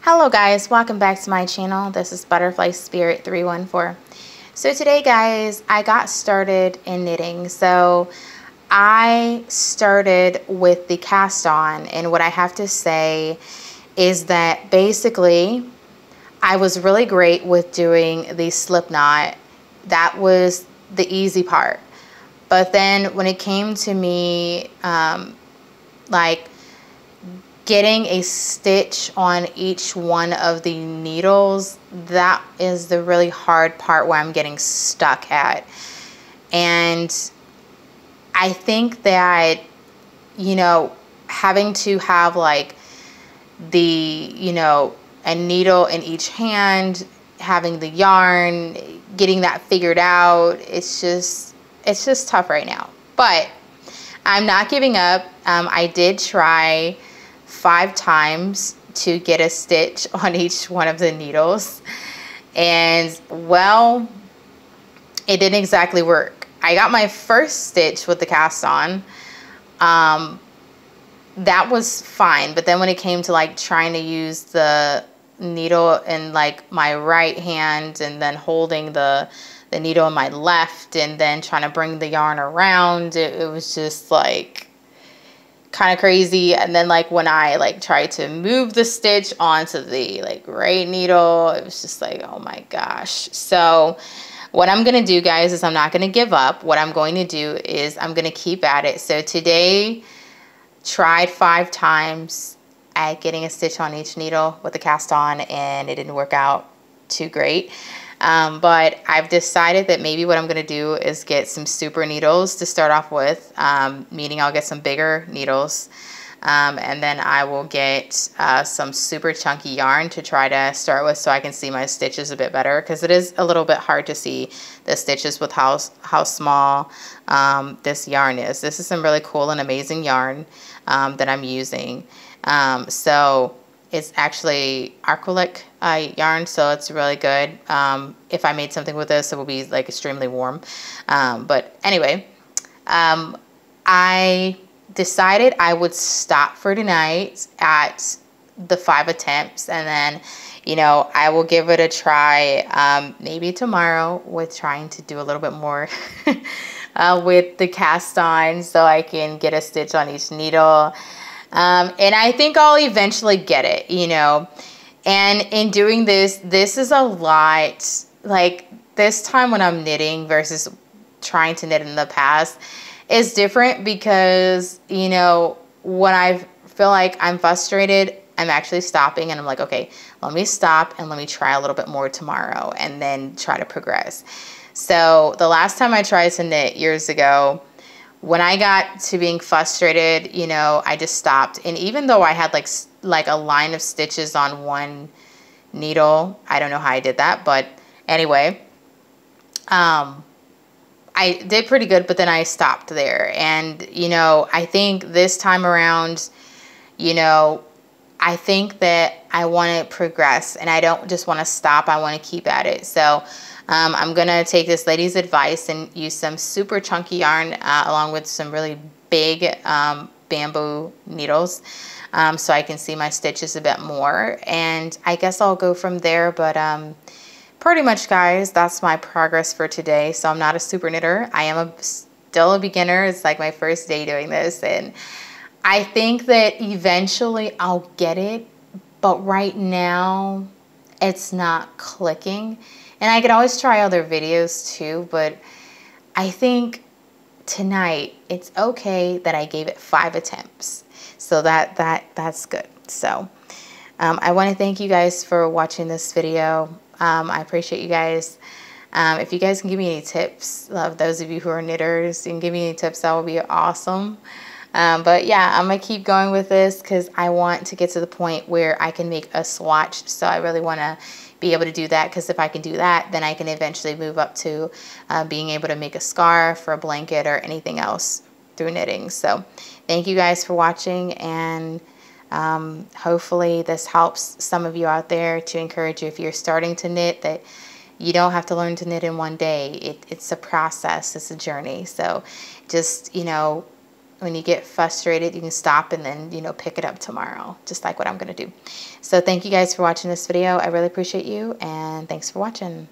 Hello guys, welcome back to my channel. This is Butterfly Spirit 314. So today guys, I got started in knitting. So I started with the cast on, and what I have to say is that basically I was really great with doing the slip knot. That was the easy part. But then when it came to me like getting a stitch on each one of the needles, that is the really hard part where I'm getting stuck at. And I think that, having to have like a needle in each hand, having the yarn, getting that figured out, it's just tough right now. But I'm not giving up. I did try 5 times to get a stitch on each one of the needles, and well, it didn't exactly work. I got my first stitch with the cast on. That was fine, but then when it came to like trying to use the needle in like my right hand and then holding the needle in my left and then trying to bring the yarn around, it was just like kind of crazy. And then like when I like tried to move the stitch onto the like right needle, it was just like, oh my gosh. So what I'm gonna do guys is I'm not gonna give up. What I'm going to do is I'm gonna keep at it. So today tried 5 times at getting a stitch on each needle with the cast on, and it didn't work out too great. But I've decided that maybe what I'm going to do is get some super needles to start off with, meaning I'll get some bigger needles, and then I will get some super chunky yarn to try to start with so I can see my stitches a bit better, because it is a little bit hard to see the stitches with how small this yarn is. This is some really cool and amazing yarn that I'm using. So it's actually acrylic yarn, so it's really good. If I made something with this, it will be like extremely warm. But anyway, I decided I would stop for tonight at the 5 attempts, and then, I will give it a try maybe tomorrow with trying to do a little bit more with the cast on so I can get a stitch on each needle. And I think I'll eventually get it, And in doing this is a lot, like this time when I'm knitting versus trying to knit in the past is different because, when I feel like I'm frustrated, I'm actually stopping and I'm like, okay, let me stop and let me try a little bit more tomorrow and then try to progress. So the last time I tried to knit years ago, when I got to being frustrated, I just stopped. And even though I had like a line of stitches on one needle, I don't know how I did that, but anyway, I did pretty good, but then I stopped there. And, I think this time around, I think that I want to progress and I don't just want to stop. I want to keep at it. So I'm going to take this lady's advice and use some super chunky yarn along with some really big bamboo needles so I can see my stitches a bit more. And I guess I'll go from there. But pretty much, guys, that's my progress for today. So I'm not a super knitter. I am still a beginner. It's like my first day doing this. And I think that eventually I'll get it. But right now, it's not clicking. And I could always try other videos too, but I think tonight it's okay that I gave it 5 attempts. So that's good. So I want to thank you guys for watching this video. I appreciate you guys. If you guys can give me any tips, those of you who are knitters, you can give me any tips, that would be awesome. But yeah, I'm going to keep going with this because I want to get to the point where I can make a swatch. So I really want to be able to do that, because if I can do that, then I can eventually move up to being able to make a scarf or a blanket or anything else through knitting. So thank you guys for watching, and hopefully this helps some of you out there, to encourage you if you're starting to knit that you don't have to learn to knit in one day. It's a process, it's a journey. So just, when you get frustrated, you can stop and then, you know, pick it up tomorrow, just like what I'm going to do. So thank you guys for watching this video. I really appreciate you, and thanks for watching.